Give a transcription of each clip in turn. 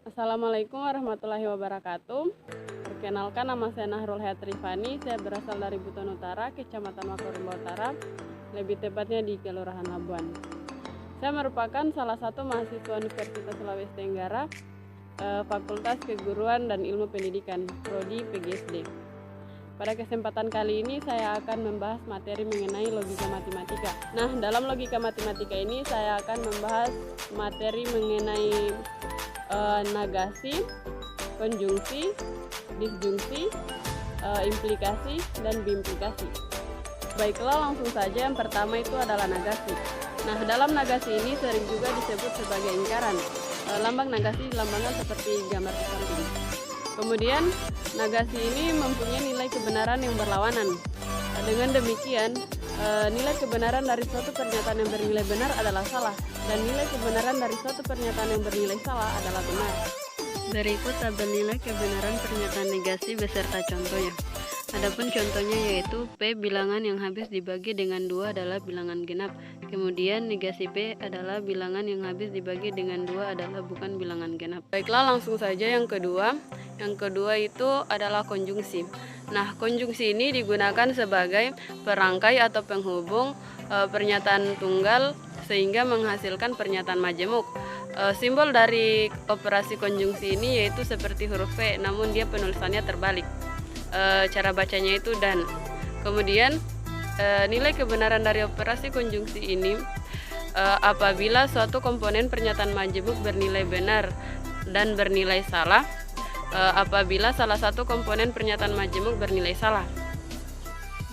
Assalamualaikum warahmatullahi wabarakatuh. Perkenalkan, nama saya Nahrul Hayat Rifani. Saya berasal dari Buton Utara, Kecamatan Makorimbo Utara, lebih tepatnya di Kelurahan Labuan. Saya merupakan salah satu mahasiswa Universitas Sulawesi Tenggara, Fakultas Keguruan dan Ilmu Pendidikan, Prodi PGSD. Pada kesempatan kali ini saya akan membahas materi mengenai logika matematika. Nah, dalam logika matematika ini saya akan membahas materi mengenai negasi, konjungsi, disjungsi, implikasi, dan biimplikasi. Baiklah, langsung saja. Yang pertama itu adalah negasi. Nah, dalam negasi ini sering juga disebut sebagai lingkaran. Lambang negasi dilambangkan seperti gambar di samping. Kemudian, negasi ini mempunyai nilai kebenaran yang berlawanan. Dengan demikian, nilai kebenaran dari suatu pernyataan yang bernilai benar adalah salah, dan nilai kebenaran dari suatu pernyataan yang bernilai salah adalah benar. Berikut tabel nilai kebenaran pernyataan negasi beserta contohnya. Adapun contohnya yaitu P bilangan yang habis dibagi dengan 2 adalah bilangan genap. Kemudian negasi P adalah bilangan yang habis dibagi dengan 2 adalah bukan bilangan genap. Baiklah, langsung saja yang kedua. Yang kedua itu adalah konjungsi. Nah, konjungsi ini digunakan sebagai perangkai atau penghubung pernyataan tunggal sehingga menghasilkan pernyataan majemuk. Simbol dari operasi konjungsi ini yaitu seperti huruf V, namun dia penulisannya terbalik. Cara bacanya itu dan. Kemudian nilai kebenaran dari operasi konjungsi ini apabila suatu komponen pernyataan majemuk bernilai benar dan bernilai salah, apabila salah satu komponen pernyataan majemuk bernilai salah.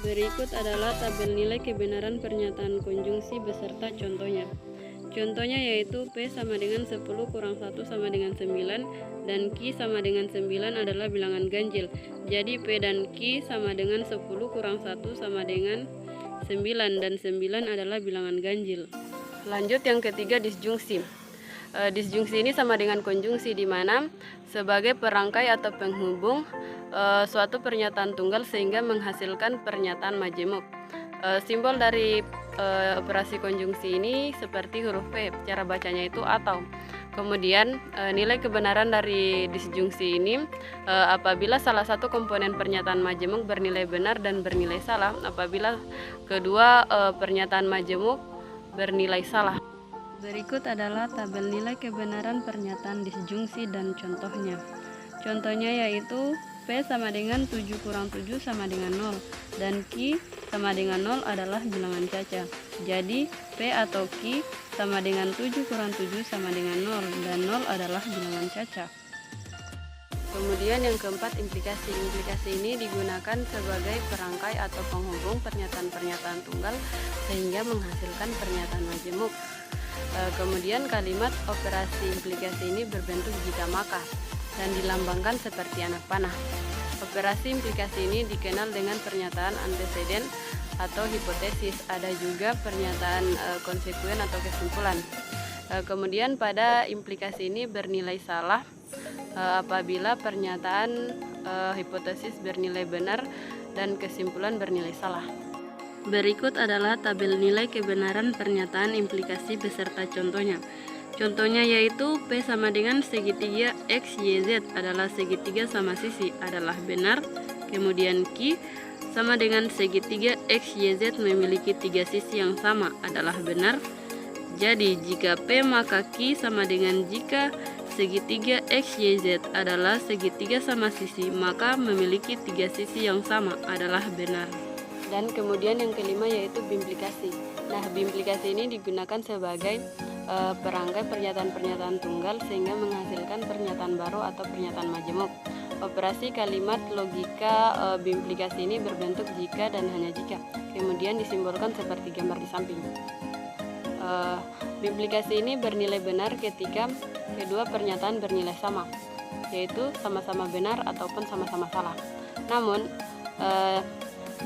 Berikut adalah tabel nilai kebenaran pernyataan konjungsi beserta contohnya. Contohnya yaitu P sama dengan 10 kurang 1 sama dengan 9 dan Q sama dengan 9 adalah bilangan ganjil. Jadi P dan Q sama dengan 10 kurang 1 sama dengan 9 dan 9 adalah bilangan ganjil. Lanjut yang ketiga, disjungsi. Disjungsi ini sama dengan konjungsi, di mana sebagai perangkai atau penghubung suatu pernyataan tunggal sehingga menghasilkan pernyataan majemuk. Simbol dari operasi konjungsi ini seperti huruf P, cara bacanya itu atau. Kemudian nilai kebenaran dari disjungsi ini apabila salah satu komponen pernyataan majemuk bernilai benar dan bernilai salah, apabila kedua pernyataan majemuk bernilai salah. Berikut adalah tabel nilai kebenaran pernyataan disjungsi dan contohnya. Contohnya yaitu P sama dengan 7 kurang 7 sama dengan 0 dan Q sama dengan 0 adalah bilangan caca. Jadi P atau Q sama dengan 7 kurang 7 sama dengan 0 dan 0 adalah bilangan caca. Kemudian yang keempat, implikasi. Implikasi ini digunakan sebagai perangkai atau penghubung pernyataan-pernyataan tunggal sehingga menghasilkan pernyataan majemuk. Kemudian kalimat operasi implikasi ini berbentuk jika maka dan dilambangkan seperti anak panah. Operasi implikasi ini dikenal dengan pernyataan anteseden atau hipotesis. Ada juga pernyataan konsekuen atau kesimpulan. Kemudian pada implikasi ini bernilai salah apabila pernyataan hipotesis bernilai benar dan kesimpulan bernilai salah. Berikut adalah tabel nilai kebenaran pernyataan implikasi beserta contohnya. Contohnya yaitu P sama dengan segitiga X, Y, Z adalah segitiga sama sisi adalah benar. Kemudian Q sama dengan segitiga X, Y, Z memiliki 3 sisi yang sama adalah benar. Jadi jika P maka Q sama dengan jika segitiga X, Y, Z adalah segitiga sama sisi maka memiliki 3 sisi yang sama adalah benar. Dan kemudian yang kelima yaitu biimplikasi. Nah, biimplikasi ini digunakan sebagai perangkai pernyataan-pernyataan tunggal sehingga menghasilkan pernyataan baru atau pernyataan majemuk. Operasi kalimat logika biimplikasi ini berbentuk jika dan hanya jika. Kemudian disimbolkan seperti gambar di samping. Biimplikasi ini bernilai benar ketika kedua pernyataan bernilai sama, yaitu sama-sama benar ataupun sama-sama salah. Namun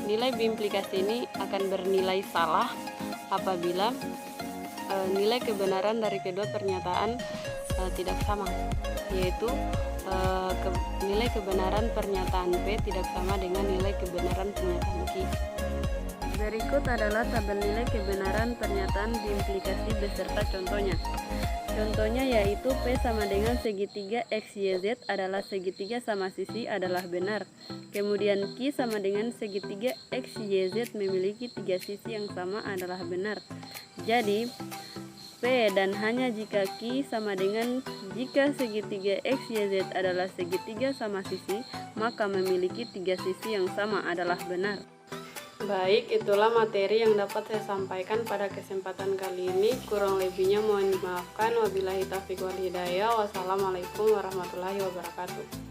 nilai biimplikasi ini akan bernilai salah apabila nilai kebenaran dari kedua pernyataan tidak sama, yaitu nilai kebenaran pernyataan P tidak sama dengan nilai kebenaran pernyataan Q. Berikut adalah tabel nilai kebenaran pernyataan diimplikasi beserta contohnya. Contohnya yaitu P sama dengan segitiga XYZ adalah segitiga sama sisi adalah benar. Kemudian Q sama dengan segitiga XYZ memiliki tiga sisi yang sama adalah benar. Jadi P dan hanya jika Q sama dengan jika segitiga XYZ adalah segitiga sama sisi, maka memiliki tiga sisi yang sama adalah benar. Baik, itulah materi yang dapat saya sampaikan pada kesempatan kali ini. Kurang lebihnya mohon dimaafkan. Wabillahi taufiq wal hidayah. Wassalamualaikum warahmatullahi wabarakatuh.